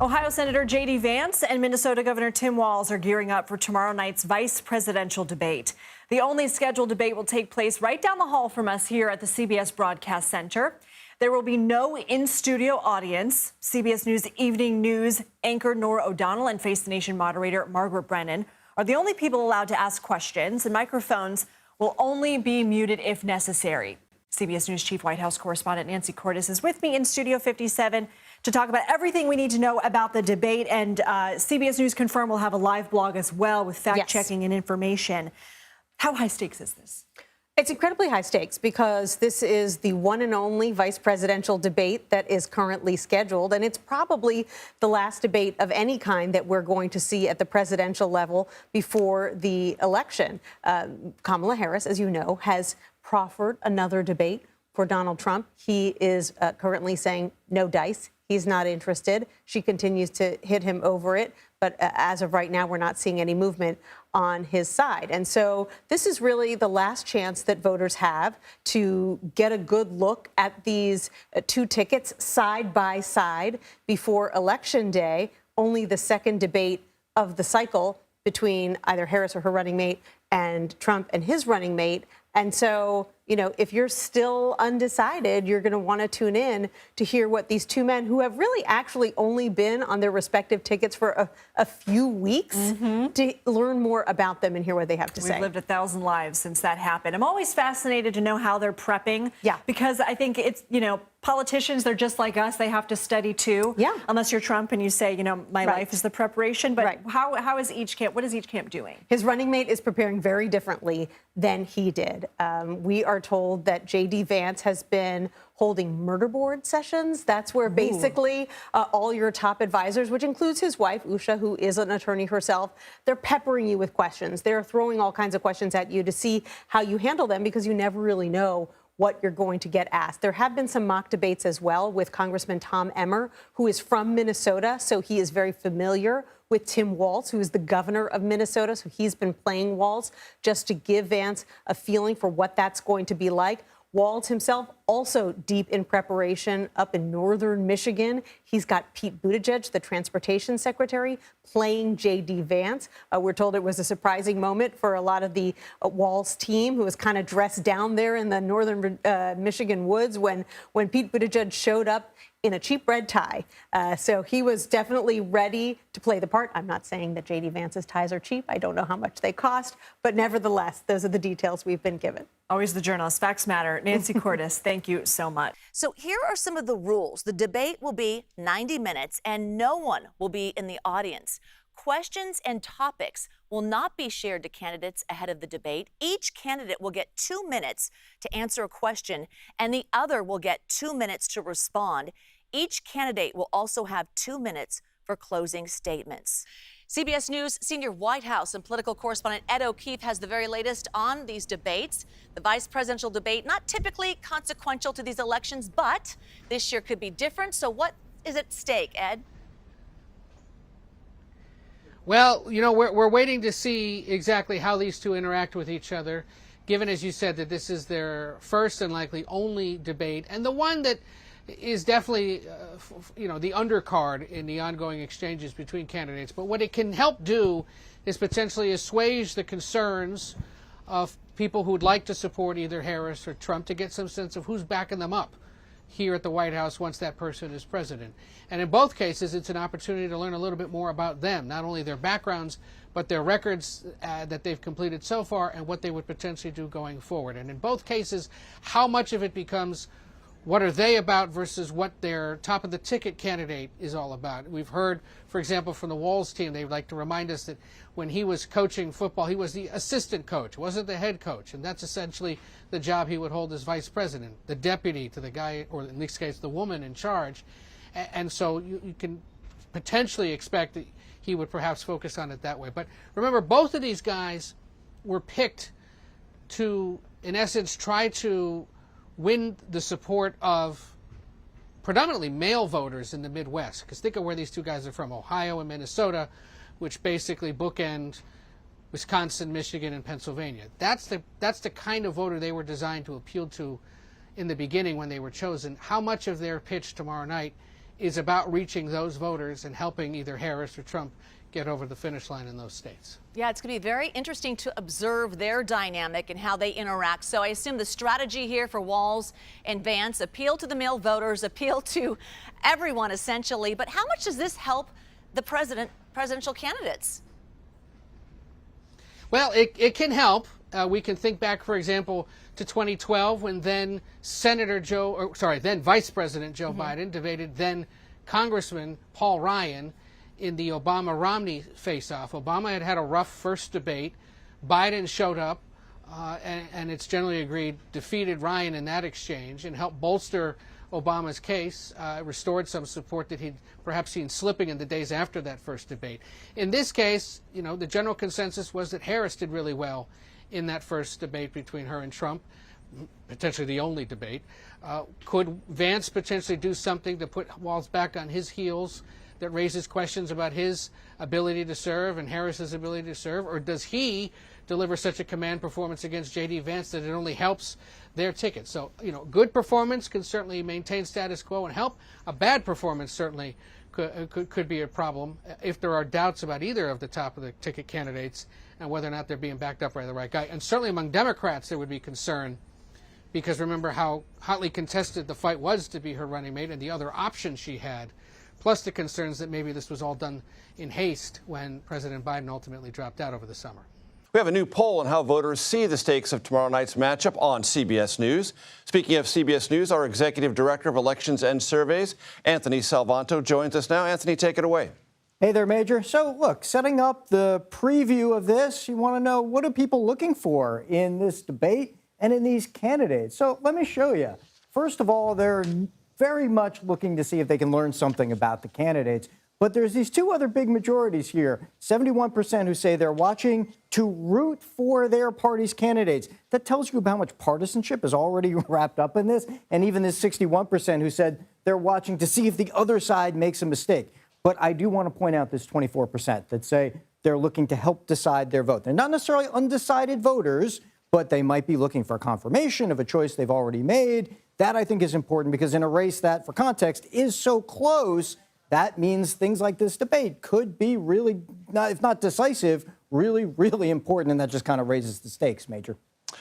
Ohio Senator JD Vance and Minnesota Governor Tim Walz are gearing up for tomorrow night's vice presidential debate. The only scheduled debate will take place right down the hall from us here at the CBS Broadcast Center. There will be no in-studio audience. CBS News Evening News anchor Nora O'Donnell and Face the Nation moderator Margaret Brennan are the only people allowed to ask questions, and microphones will only be muted if necessary. CBS News Chief White House correspondent Nancy Cordes is with me in Studio 57 to talk about everything we need to know about the debate. And CBS News confirmed we'll have a live blog as well with fact-checking and information. How high stakes is this? It's incredibly high stakes because this is the one and only vice presidential debate that is currently scheduled, and it's probably the last debate of any kind that we're going to see at the presidential level before the election. Kamala Harris, as you know, has proffered another debate for Donald Trump. He is currently saying no dice. He's not interested. She continues to hit him over it. But as of right now, we're not seeing any movement on his side. And so this is really the last chance that voters have to get a good look at these two tickets side by side before Election Day, only the second debate of the cycle between either Harris or her running mate and Trump and his running mate. And so, you know, if you're still undecided, you're going to want to tune in to hear what these two men, who have really actually only been on their respective tickets for a few weeks, to learn more about them and hear what they have to say. We've lived 1,000 lives since that happened. I'm always fascinated to know how they're prepping. Yeah. Because I think it's, you know, politicians, they're just like us. They have to study too. Yeah. Unless you're Trump and you say, you know, my life is the preparation. But how is each camp, what is each camp doing? His running mate is preparing very differently than he did. We are told that JD Vance has been holding murder board sessions. That's where basically all your top advisors, which includes his wife, Usha, who is an attorney herself, they're peppering you with questions. They're throwing all kinds of questions at you to see how you handle them, because you never really know what you're going to get asked. There have been some mock debates as well with Congressman Tom Emmer, who is from Minnesota, so he is very familiar with Tim Walz, who is the governor of Minnesota, so he's been playing Walz just to give Vance a feeling for what that's going to be like. Walz himself also deep in preparation up in northern Michigan. He's got Pete Buttigieg, the transportation secretary, playing JD Vance. We're told it was a surprising moment for a lot of the Walz team, who was kind of dressed down there in the northern Michigan woods when Pete Buttigieg showed up in a cheap red tie. So he was definitely ready to play the part. I'm not saying that JD Vance's ties are cheap. I don't know how much they cost, but nevertheless, those are the details we've been given. Always the journalist. Facts matter. Nancy Cordes, thank you so much. So here are some of the rules. The debate will be 90 minutes and no one will be in the audience. Questions and topics will not be shared to candidates ahead of the debate. Each candidate will get 2 minutes to answer a question and the other will get 2 minutes to respond. Each candidate will also have 2 minutes for closing statements. CBS News senior White House and political correspondent Ed O'Keefe has the very latest on these debates. The vice presidential debate, not typically consequential to these elections, but this year could be different. So what is at stake, Ed? Well, you know, we're waiting to see exactly how these two interact with each other, given, as you said, that this is their first and likely only debate, and the one that is definitely, you know, the undercard in the ongoing exchanges between candidates. But what it can help do is potentially assuage the concerns of people who would like to support either Harris or Trump, to get some sense of who's backing them up here at the White House once that person is president. And in both cases, it's an opportunity to learn a little bit more about them, not only their backgrounds, but their records that they've completed so far and what they would potentially do going forward. And in both cases, how much of it becomes what are they about versus what their top-of-the-ticket candidate is all about. We've heard, for example, from the Walz team, they would like to remind us that when he was coaching football, he was the assistant coach, wasn't the head coach, and that's essentially the job he would hold as vice president, the deputy to the guy, or in this case, the woman in charge. And so you can potentially expect that he would perhaps focus on it that way. But remember, both of these guys were picked to, in essence, try to win the support of predominantly male voters in the Midwest. Because think of where these two guys are from, Ohio and Minnesota, which basically bookend Wisconsin, Michigan, and Pennsylvania. That's the kind of voter they were designed to appeal to in the beginning when they were chosen. How much of their pitch tomorrow night is about reaching those voters and helping either Harris or Trump get over the finish line in those states. Yeah, it's going to be very interesting to observe their dynamic and how they interact. So I assume the strategy here for Walz and Vance, appeal to the male voters, appeal to everyone essentially. But how much does this help the presidential candidates? Well, it can help. We can think back, for example, to 2012 when then Vice President Joe Biden debated then Congressman Paul Ryan in the Obama-Romney face-off. Obama had a rough first debate. Biden showed up, and it's generally agreed, defeated Ryan in that exchange and helped bolster Obama's case, restored some support that he'd perhaps seen slipping in the days after that first debate. In this case, the general consensus was that Harris did really well in that first debate between her and Trump, potentially the only debate. Could Vance potentially do something to put Walz back on his heels that raises questions about his ability to serve and Harris's ability to serve? Or does he deliver such a command performance against JD Vance that it only helps their ticket? So, good performance can certainly maintain status quo and help. A bad performance certainly could be a problem if there are doubts about either of the top of the ticket candidates and whether or not they're being backed up by the right guy. And certainly among Democrats there would be concern, because remember how hotly contested the fight was to be her running mate and the other options she had, plus the concerns that maybe this was all done in haste when President Biden ultimately dropped out over the summer. We have a new poll on how voters see the stakes of tomorrow night's matchup on CBS News. Speaking of CBS News, our Executive Director of Elections and Surveys, Anthony Salvanto, joins us now. Anthony, take it away. Hey there, Major. So, look, setting up the preview of this, you want to know, what are people looking for in this debate and in these candidates? So let me show you. First of all, they're very much looking to see if they can learn something about the candidates. But there's these two other big majorities here. 71% who say they're watching to root for their party's candidates. That tells you about how much partisanship is already wrapped up in this. And even this 61% who said they're watching to see if the other side makes a mistake. But I do want to point out this 24% that say they're looking to help decide their vote. They're not necessarily undecided voters, but they might be looking for confirmation of a choice they've already made. That, I think, is important because in a race that, for context, is so close, that means things like this debate could be really, if not decisive, really, really important, and that just kind of raises the stakes, Major.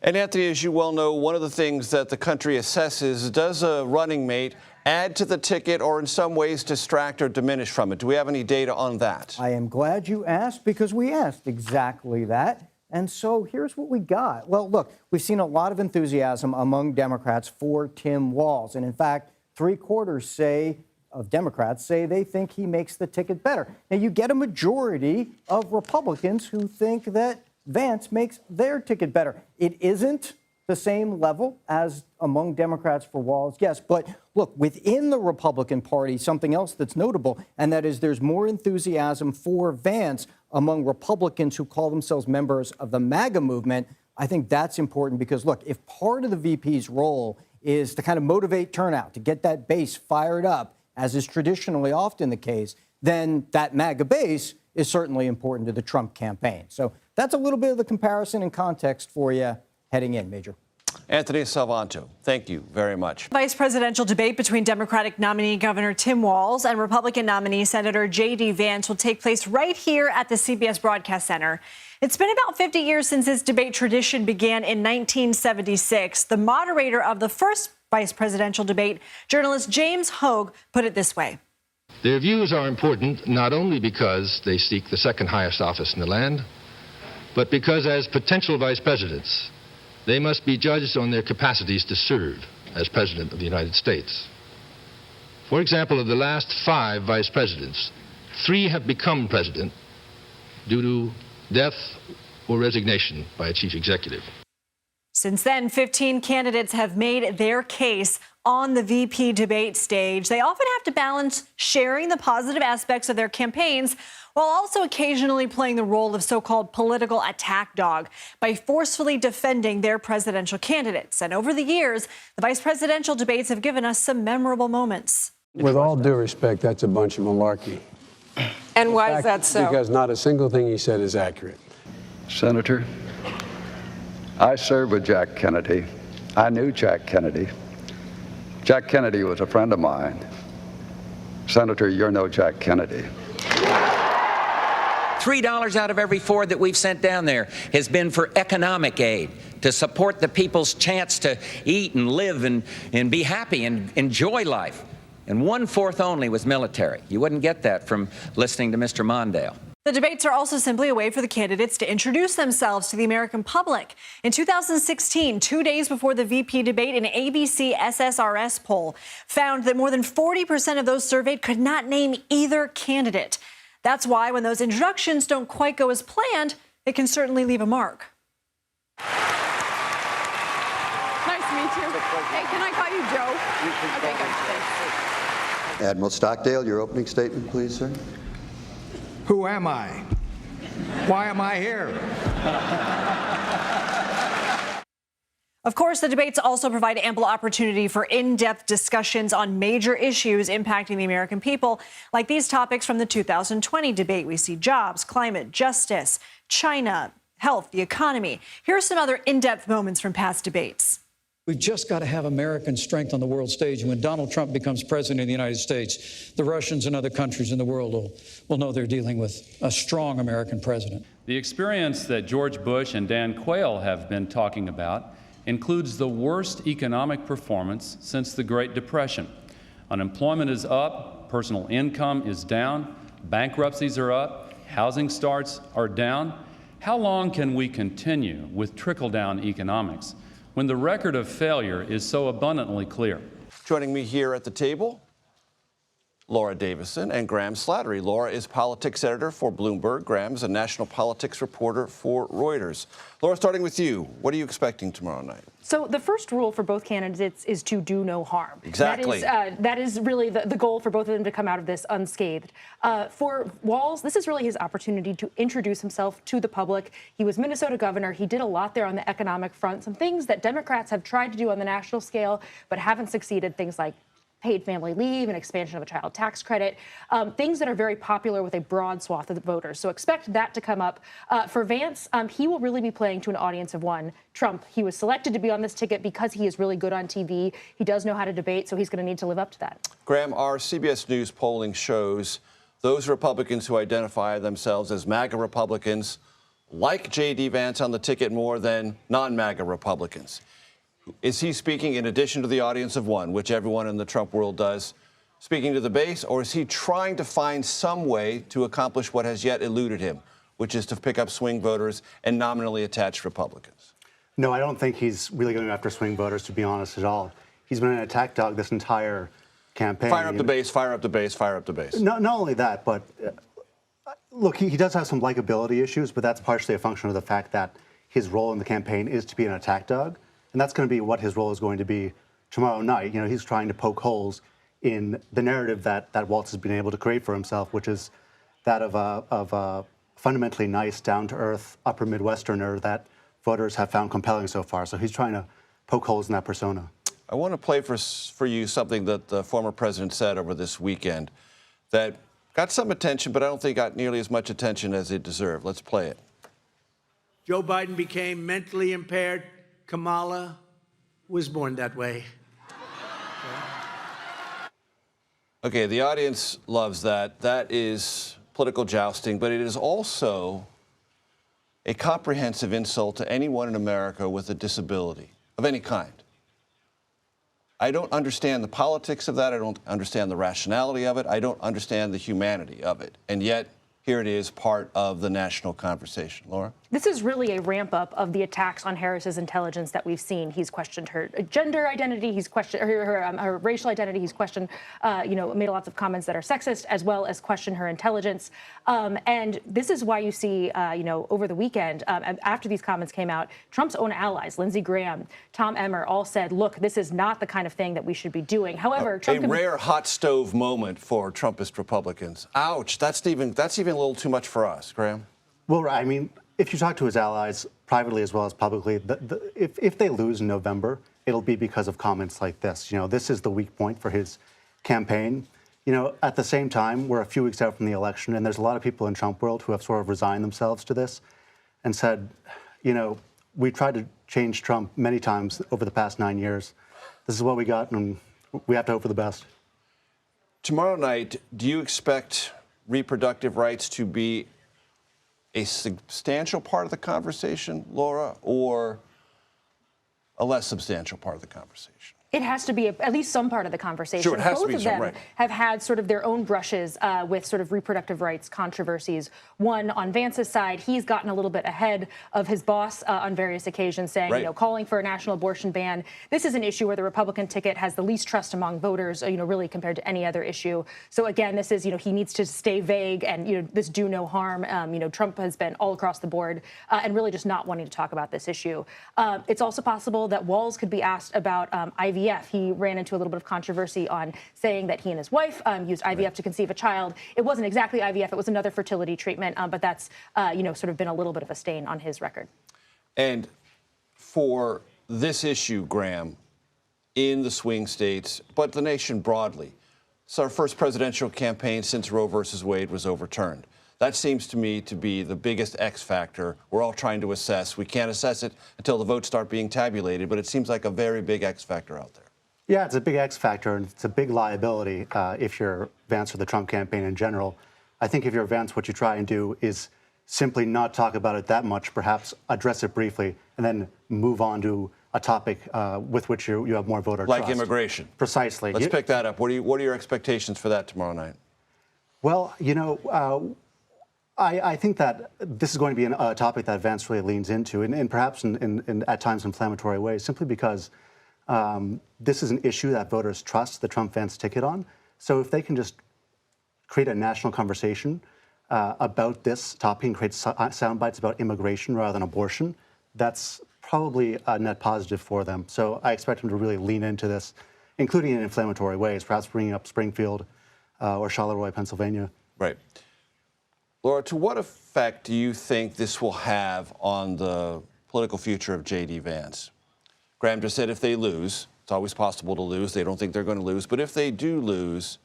And Anthony, as you well know, one of the things that the country assesses, does a running mate add to the ticket or in some ways distract or diminish from it? Do we have any data on that? I am glad you asked, because we asked exactly that. And so here's what we got. Well, look, we've seen a lot of enthusiasm among Democrats for Tim Walz. And in fact, 3/4 of Democrats say they think he makes the ticket better. Now, you get a majority of Republicans who think that Vance makes their ticket better. It isn't the same level as among Democrats for Walz, yes. But look, within the Republican Party, something else that's notable, and that is there's more enthusiasm for Vance among Republicans who call themselves members of the MAGA movement. I think that's important because, look, if part of the VP's role is to kind of motivate turnout, to get that base fired up, as is traditionally often the case, then that MAGA base is certainly important to the Trump campaign. So that's a little bit of the comparison and context for you heading in, Major. Anthony Salvanto, thank you very much. Vice presidential debate between Democratic nominee Governor Tim Walz and Republican nominee Senator JD Vance will take place right here at the CBS Broadcast Center. It's been about 50 years since this debate tradition began in 1976. The moderator of the first vice presidential debate, journalist James Hogue, put it this way. Their views are important not only because they seek the second highest office in the land, but because as potential vice presidents, they must be judged on their capacities to serve as President of the United States. For example, of the last 5 vice presidents, 3 have become president due to death or resignation by a chief executive. Since then, 15 candidates have made their case on the VP debate stage. They often have to balance sharing the positive aspects of their campaigns while also occasionally playing the role of so-called political attack dog by forcefully defending their presidential candidates. And over the years, the vice presidential debates have given us some memorable moments. With all due respect, that's a bunch of malarkey. And why is that so? Because not a single thing he said is accurate. Senator, I served with Jack Kennedy. I knew Jack Kennedy. Jack Kennedy was a friend of mine. Senator, you're no Jack Kennedy. $3 out of every 4 that we've sent down there has been for economic aid, to support the people's chance to eat and live and be happy and enjoy life. And 1/4 only was military. You wouldn't get that from listening to Mr. Mondale. The debates are also simply a way for the candidates to introduce themselves to the American public. In 2016, 2 days before the VP debate, an ABC SSRS poll found that more than 40% of those surveyed could not name either candidate. That's why when those introductions don't quite go as planned, it can certainly leave a mark. Nice to meet you. Hey, can I call you Joe? Okay, good. Thanks. Admiral Stockdale, your opening statement, please, sir. Who am I? Why am I here? Of course, the debates also provide ample opportunity for in-depth discussions on major issues impacting the American people, like these topics from the 2020 debate. We see jobs, climate, justice, China, health, the economy. Here are some other in-depth moments from past debates. We've just got to have American strength on the world stage. And when Donald Trump becomes president of the United States, the Russians and other countries in the world will know they're dealing with a strong American president. The experience that George Bush and Dan Quayle have been talking about includes the worst economic performance since the Great Depression. Unemployment is up, personal income is down, bankruptcies are up, housing starts are down. How long can we continue with trickle-down economics when the record of failure is so abundantly clear? Joining me here at the table, Laura Davison and Graham Slattery. Laura is politics editor for Bloomberg. Graham's a national politics reporter for Reuters. Laura, starting with you, what are you expecting tomorrow night? So the first rule for both candidates is to do no harm. Exactly. That is really the goal for both of them to come out of this unscathed. For Walz, this is really his opportunity to introduce himself to the public. He was Minnesota governor. He did a lot there on the economic front, some things that Democrats have tried to do on the national scale but haven't succeeded, things like paid family leave and expansion of a child tax credit, things that are very popular with a broad swath of the voters. So expect that to come up. For Vance, he will really be playing to an audience of one. Trump, he was selected to be on this ticket because he is really good on TV. He does know how to debate, so he's going to need to live up to that. Graham, our CBS News polling shows those Republicans who identify themselves as MAGA Republicans like JD Vance on the ticket more than non-MAGA Republicans. Is he speaking in addition to the audience of one, which everyone in the Trump world does, speaking to the base, or is he trying to find some way to accomplish what has yet eluded him, which is to pick up swing voters and nominally attached Republicans? No, I don't think he's really going after swing voters, to be honest, at all. He's been an attack dog this entire campaign. Fire up the base, fire up the base, fire up the base. Not only that, but look, he does have some likability issues, but that's partially a function of the fact that his role in the campaign is to be an attack dog. And that's going to be what his role is going to be tomorrow night. You know, he's trying to poke holes in the narrative that Walz has been able to create for himself, which is that of a fundamentally nice, down-to-earth, upper Midwesterner that voters have found compelling so far. So he's trying to poke holes in that persona. I want to play for you something that the former president said over this weekend that got some attention, but I don't think got nearly as much attention as it deserved. Let's play it. Joe Biden became mentally impaired. Kamala was born that way. Okay, the audience loves that. That is political jousting, but it is also a comprehensive insult to anyone in America with a disability of any kind. I don't understand the politics of that. I don't understand the rationality of it. I don't understand the humanity of it. And yet, here it is, part of the national conversation. Laura? This is really a ramp up of the attacks on Harris's intelligence that we've seen. He's questioned her gender identity. He's questioned her racial identity. He's questioned, made lots of comments that are sexist, as well as questioned her intelligence. And this is why you see, over the weekend, after these comments came out, Trump's own allies, Lindsey Graham, Tom Emmer, all said, look, this is not the kind of thing that we should be doing. However, Trump a rare hot stove moment for Trumpist Republicans. Ouch, that's even a little too much for us, Graham. Well, I mean, if you talk to his allies privately as well as publicly, if they lose in November, it'll be because of comments like this. You know, this is the weak point for his campaign. You know, at the same time, we're a few weeks out from the election, and there's a lot of people in Trump world who have sort of resigned themselves to this and said, you know, we tried to change Trump many times over the past 9 years. This is what we got, and we have to hope for the best. Tomorrow night, do you expect reproductive rights to be a substantial part of the conversation, Laura, or a less substantial part of the conversation? It has to be at least some part of the conversation. Sure, it has Both to be of some, them right. have had sort of their own brushes with sort of reproductive rights controversies. One, on Vance's side, he's gotten a little bit ahead of his boss on various occasions, saying, right. calling for a national abortion ban. This is an issue where the Republican ticket has the least trust among voters, really compared to any other issue. So again, this is, he needs to stay vague and, this do no harm. Trump has been all across the board and really just not wanting to talk about this issue. It's also possible that Walz could be asked about IVF. He ran into a little bit of controversy on saying that he and his wife used IVF to conceive a child. It wasn't exactly IVF, it was another fertility treatment, but that's, sort of been a little bit of a stain on his record. And for this issue, Graham, in the swing states, but the nation broadly, it's our first presidential campaign since Roe versus Wade was overturned. That seems to me to be the biggest X factor we're all trying to assess. We can't assess it until the votes start being tabulated, but it seems like a very big X factor out there. Yeah, it's a big X factor, and it's a big liability if you're Vance or the Trump campaign in general. I think if you're Vance, what you try and do is simply not talk about it that much, perhaps address it briefly, and then move on to a topic with which you have more voter trust. Like immigration. Precisely. Let's pick that up. What are your expectations for that tomorrow night? Well, I think that this is going to be a topic that Vance really leans into, and perhaps in at times inflammatory ways, simply because this is an issue that voters trust the Trump-Vance ticket on. So if they can just create a national conversation about this topic and create sound bites about immigration rather than abortion, that's probably a net positive for them. So I expect them to really lean into this, including in inflammatory ways, perhaps bringing up Springfield or Charleroi, Pennsylvania. Right. Laura, to what effect do you think this will have on the political future of JD Vance? Graham just said if they lose, it's always possible to lose. They don't think they're going to lose. But if they do lose,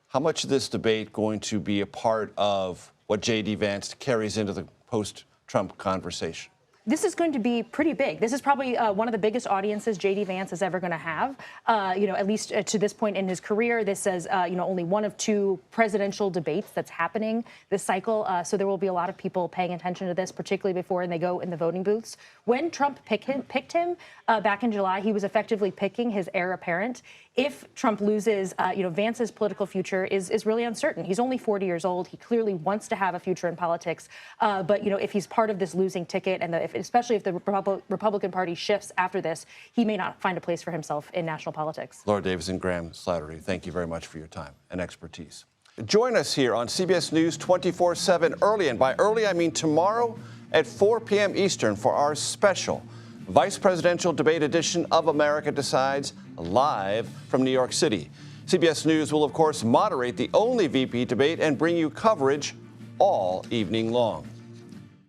how much is this debate going to be a part of what JD Vance carries into the post-Trump conversation? This is going to be pretty big. This is probably one of the biggest audiences JD Vance is ever going to have. At least to this point in his career, this is only one of two presidential debates that's happening this cycle. So there will be a lot of people paying attention to this, particularly before they go in the voting booths. When Trump picked him back in July, he was effectively picking his heir apparent. If Trump loses, Vance's political future is really uncertain. He's only 40 years old. He clearly wants to have a future in politics. But if he's part of this losing ticket, and especially if the Republican Party shifts after this, he may not find a place for himself in national politics. Laura Davis and Graham Slattery, thank you very much for your time and expertise. Join us here on CBS News 24/7 early, and by early I mean tomorrow at 4 p.m. Eastern for our special Vice Presidential Debate edition of America Decides, live from New York City. CBS News will, of course, moderate the only VP debate and bring you coverage all evening long.